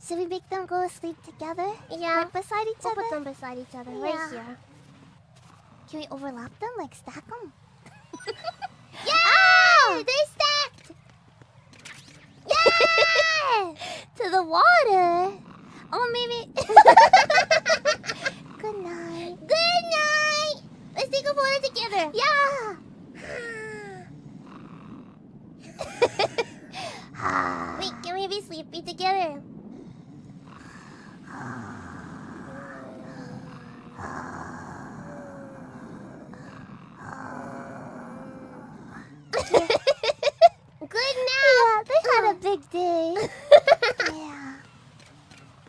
Should we make them go to sleep together? Yeah. Right beside each We'll other? put them beside each other, Yeah. right here. Can we overlap them? Like stack them? Yeah! They're stacked! Yeah! To the water! Oh, maybe... Good night. Good night! Let's take a photo together. Yeah! Wait, can we be sleepy together?